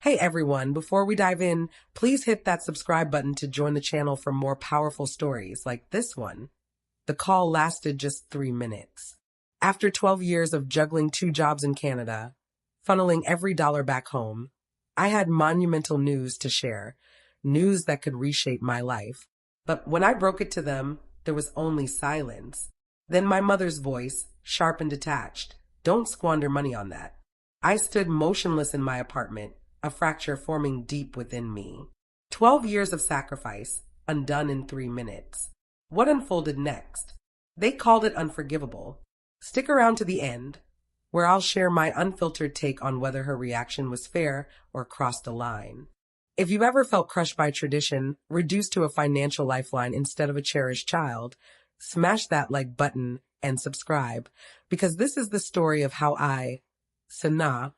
Hey everyone, before we dive in, please hit that subscribe button to join the channel for more powerful stories like this one. The call lasted just 3 minutes. After 12 years of juggling two jobs in Canada, funneling every dollar back home, I had monumental news to share, news that could reshape my life. But when I broke it to them, there was only silence. Then my mother's voice, sharp and detached, "Don't squander money on that." I stood motionless in my apartment, a fracture forming deep within me. 12 years of sacrifice, undone in 3 minutes. What unfolded next? They called it unforgivable. Stick around to the end, where I'll share my unfiltered take on whether her reaction was fair or crossed a line. If you've ever felt crushed by tradition, reduced to a financial lifeline instead of a cherished child, smash that like button and subscribe, because this is the story of how I, Sana,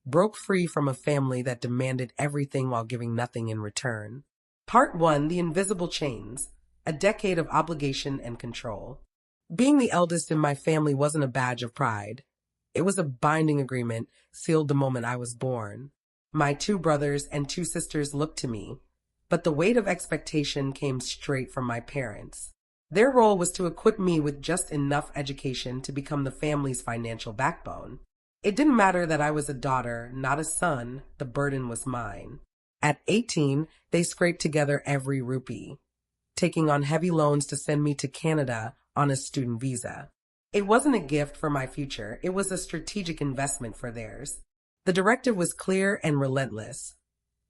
broke free from a family that demanded everything while giving nothing in return. Part 1: The Invisible Chains, a decade of obligation and control. Being the eldest in my family wasn't a badge of pride. It was a binding agreement sealed the moment I was born. My two brothers and two sisters looked to me, but the weight of expectation came straight from my parents. Their role was to equip me with just enough education to become the family's financial backbone. It didn't matter that I was a daughter, not a son, the burden was mine. At 18, they scraped together every rupee, taking on heavy loans to send me to Canada on a student visa. It wasn't a gift for my future, it was a strategic investment for theirs. The directive was clear and relentless.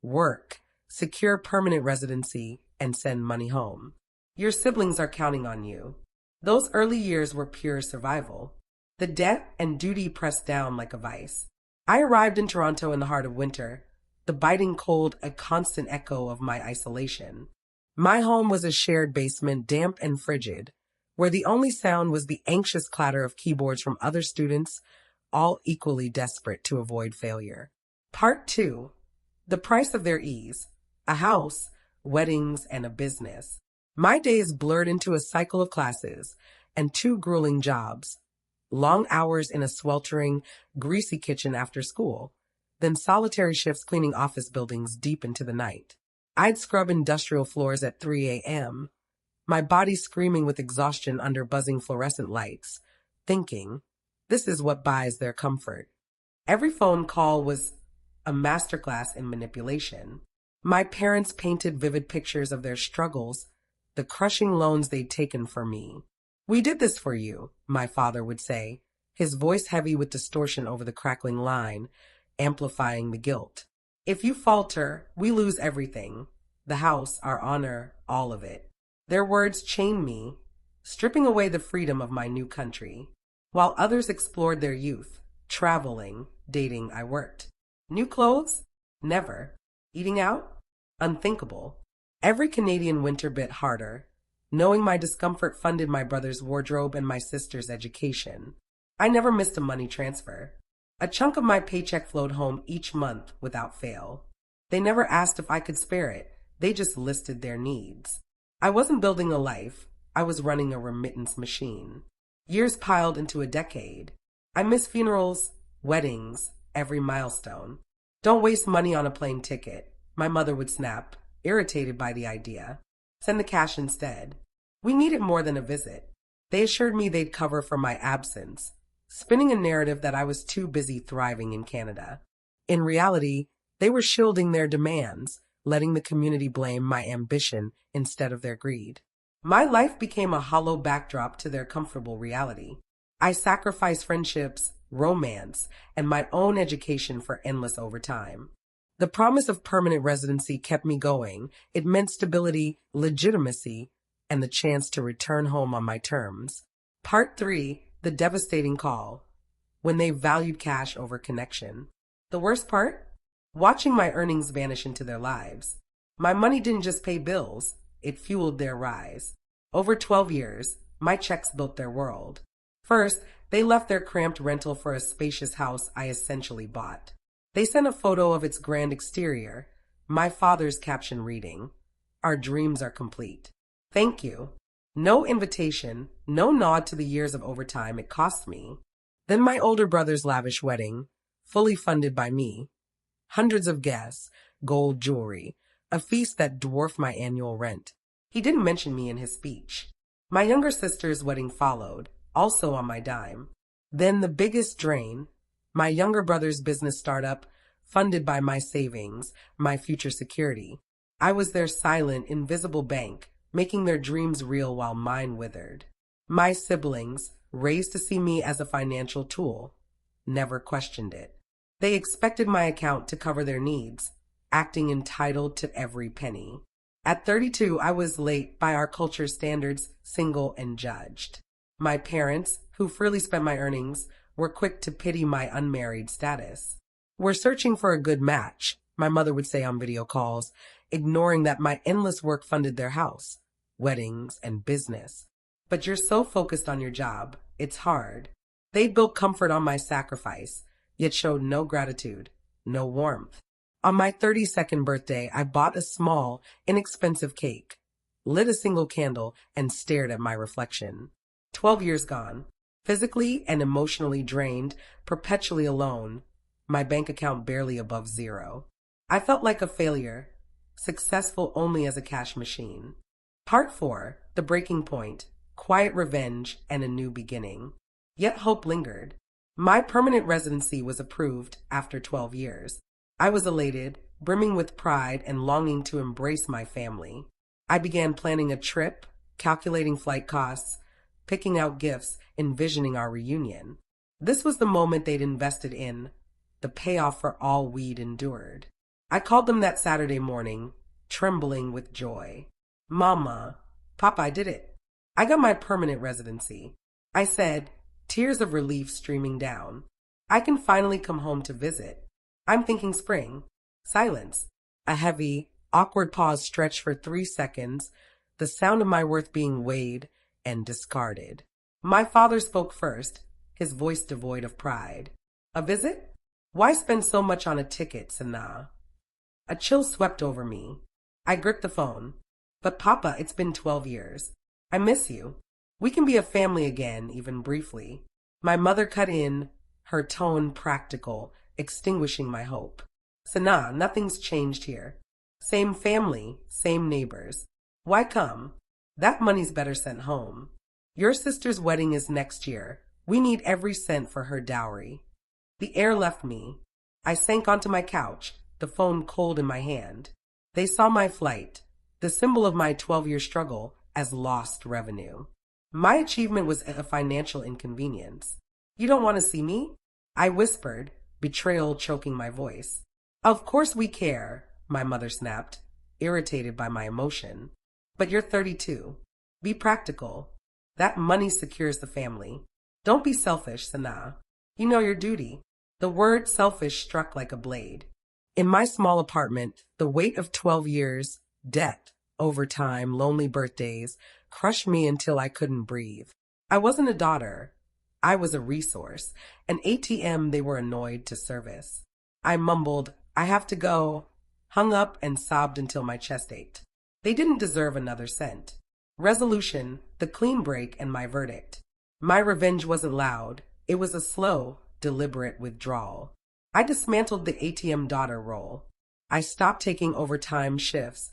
Work, secure permanent residency, and send money home. Your siblings are counting on you. Those early years were pure survival. The debt and duty pressed down like a vice. I arrived in Toronto in the heart of winter, the biting cold a constant echo of my isolation. My home was a shared basement, damp and frigid, where the only sound was the anxious clatter of keyboards from other students, all equally desperate to avoid failure. Part 2: The Price of Their Ease, a house, weddings, and a business. My days blurred into a cycle of classes and two grueling jobs. Long hours in a sweltering, greasy kitchen after school, then solitary shifts cleaning office buildings deep into the night. I'd scrub industrial floors at 3 a.m., my body screaming with exhaustion under buzzing fluorescent lights, thinking, this is what buys their comfort. Every phone call was a masterclass in manipulation. My parents painted vivid pictures of their struggles, the crushing loans they'd taken for me. "We did this for you," my father would say, his voice heavy with distortion over the crackling line, amplifying the guilt. "If you falter, we lose everything. The house, our honor, all of it." Their words chained me, stripping away the freedom of my new country. While others explored their youth, traveling, dating, I worked. New clothes? Never. Eating out? Unthinkable. Every Canadian winter bit harder, knowing my discomfort funded my brother's wardrobe and my sister's education. I never missed a money transfer. A chunk of my paycheck flowed home each month without fail. They never asked if I could spare it, they just listed their needs. I wasn't building a life, I was running a remittance machine. Years piled into a decade. I missed funerals, weddings, every milestone. "Don't waste money on a plane ticket," my mother would snap, irritated by the idea. "Send the cash instead." We needed more than a visit. They assured me they'd cover for my absence, spinning a narrative that I was too busy thriving in Canada. In reality, they were shielding their demands, letting the community blame my ambition instead of their greed. My life became a hollow backdrop to their comfortable reality. I sacrificed friendships, romance, and my own education for endless overtime. The promise of permanent residency kept me going. It meant stability, legitimacy, and the chance to return home on my terms. Part 3: The Devastating Call, when they valued cash over connection. The worst part? Watching my earnings vanish into their lives. My money didn't just pay bills, it fueled their rise. Over 12 years, my checks built their world. First, they left their cramped rental for a spacious house I essentially bought. They sent a photo of its grand exterior, my father's caption reading, "Our dreams are complete." Thank you. No invitation, no nod to the years of overtime it cost me. Then my older brother's lavish wedding, fully funded by me. hundreds of guests, gold jewelry, a feast that dwarfed my annual rent. He didn't mention me in his speech. My younger sister's wedding followed, also on my dime. Then the biggest drain, my younger brother's business startup, funded by my savings, my future security. I was their silent, invisible bank, making their dreams real while mine withered. My siblings, raised to see me as a financial tool, never questioned it. They expected my account to cover their needs, acting entitled to every penny. At 32, I was late by our culture's standards, single and judged. My parents, who freely spent my earnings, were quick to pity my unmarried status. "We're searching for a good match," my mother would say on video calls, ignoring that my endless work funded their house, weddings, and business. "But you're so focused on your job, it's hard." They built comfort on my sacrifice, yet showed no gratitude, no warmth. On my 32nd birthday, I bought a small, inexpensive cake, lit a single candle, and stared at my reflection. 12 years gone, physically and emotionally drained, perpetually alone, my bank account barely above zero. I felt like a failure, successful only as a cash machine. Part 4, the breaking point, quiet revenge, and a new beginning. Yet hope lingered. My permanent residency was approved after 12 years. I was elated, brimming with pride and longing to embrace my family. I began planning a trip, calculating flight costs, picking out gifts, envisioning our reunion. This was the moment they'd invested in, the payoff for all we'd endured. I called them that Saturday morning, trembling with joy. "Mama, Papa, I did it. I got my permanent residency," I said, tears of relief streaming down. "I can finally come home to visit. I'm thinking spring." Silence. A heavy, awkward pause stretched for 3 seconds, the sound of my worth being weighed and discarded. My father spoke first, his voice devoid of pride. "A visit? Why spend so much on a ticket, Sana?" A chill swept over me. I gripped the phone. "But Papa, it's been 12 years. I miss you. We can be a family again, even briefly." My mother cut in, her tone practical, extinguishing my hope. "Sana, nothing's changed here. Same family, same neighbors. Why come? That money's better sent home. Your sister's wedding is next year. We need every cent for her dowry." The air left me. I sank onto my couch, the phone cold in my hand. They saw my flight, the symbol of my 12-year struggle, as lost revenue. My achievement was a financial inconvenience. "You don't want to see me?" I whispered, betrayal choking my voice. "Of course we care," my mother snapped, irritated by my emotion. "But you're 32. Be practical. That money secures the family. Don't be selfish, Sana. You know your duty." The word selfish struck like a blade. In my small apartment, the weight of 12 years, debt, overtime, lonely birthdays, crushed me until I couldn't breathe. I wasn't a daughter. I was a resource, an ATM they were annoyed to service. I mumbled, "I have to go," hung up, and sobbed until my chest ached. They didn't deserve another cent. Resolution, the clean break, and my verdict. My revenge wasn't loud. It was a slow, deliberate withdrawal. I dismantled the ATM daughter role. I stopped taking overtime shifts,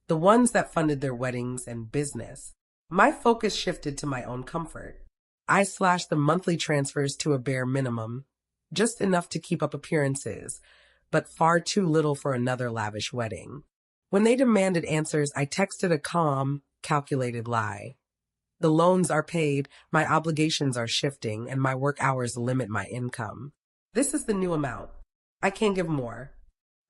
the ones that funded their weddings and business. My focus shifted to my own comfort. I slashed the monthly transfers to a bare minimum, just enough to keep up appearances, but far too little for another lavish wedding. When they demanded answers, I texted a calm, calculated lie. "The loans are paid, my obligations are shifting, and my work hours limit my income. This is the new amount. I can't give more."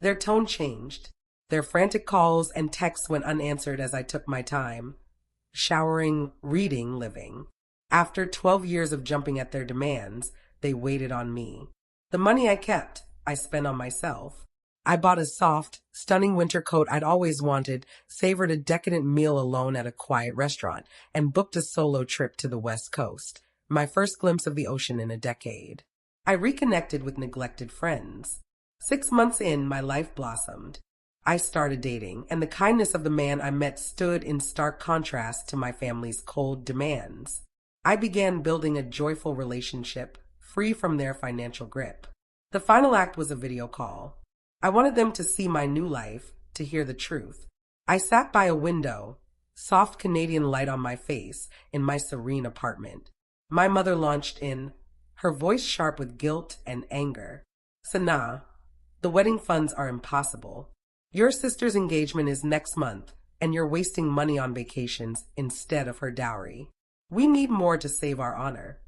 Their tone changed. Their frantic calls and texts went unanswered as I took my time. Showering, reading, living. After 12 years of jumping at their demands, they waited on me. The money I kept, I spent on myself. I bought a soft, stunning winter coat I'd always wanted, savored a decadent meal alone at a quiet restaurant, and booked a solo trip to the West Coast, my first glimpse of the ocean in a decade. I reconnected with neglected friends. 6 months in, my life blossomed. I started dating, and the kindness of the man I met stood in stark contrast to my family's cold demands. I began building a joyful relationship, free from their financial grip. The final act was a video call. I wanted them to see my new life, to hear the truth. I sat by a window, soft Canadian light on my face, in my serene apartment. My mother launched in, her voice sharp with guilt and anger. Sana, the wedding funds are impossible. Your sister's engagement is next month, and you're wasting money on vacations instead of her dowry. We need more to save our honor.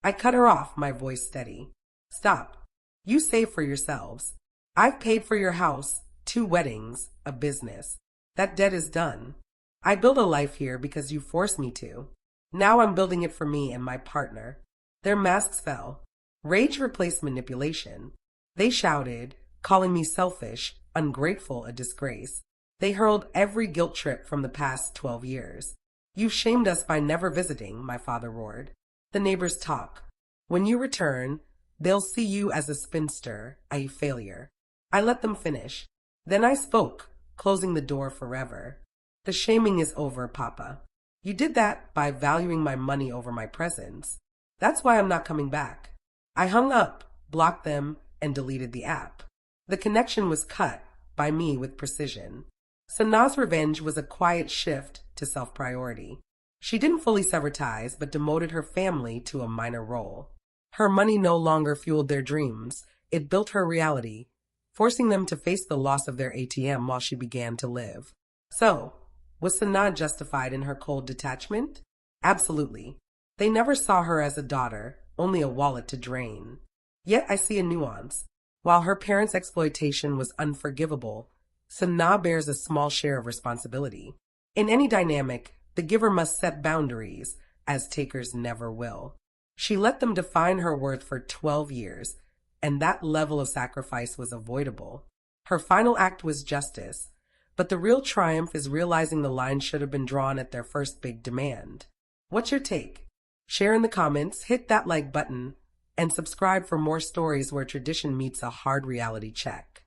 I cut her off, my voice steady. Stop. You save for yourselves. I've paid for your house, 2 weddings, a business. That debt is done. I built a life here because you forced me to. Now I'm building it for me and my partner. Their masks fell. Rage replaced manipulation. They shouted, calling me selfish, ungrateful, a disgrace. They hurled every guilt trip from the past 12 years. You've shamed us by never visiting, my father roared. The neighbors talk. When you return, they'll see you as a spinster, a failure. I let them finish. Then I spoke, closing the door forever. The shaming is over, Papa. You did that by valuing my money over my presence. That's why I'm not coming back. I hung up, blocked them, and deleted the app. The connection was cut, by me with precision. Sana's revenge was a quiet shift to self-priority. She didn't fully sever ties, but demoted her family to a minor role. Her money no longer fueled their dreams. It built her reality, forcing them to face the loss of their ATM while she began to live. So, was Sana justified in her cold detachment? Absolutely. They never saw her as a daughter, only a wallet to drain. Yet I see a nuance. While her parents' exploitation was unforgivable, Sana bears a small share of responsibility. In any dynamic, the giver must set boundaries, as takers never will. She let them define her worth for 12 years, and that level of sacrifice was avoidable. Her final act was justice, but the real triumph is realizing the line should have been drawn at their first big demand. What's your take? Share in the comments, hit that like button, and subscribe for more stories where tradition meets a hard reality check.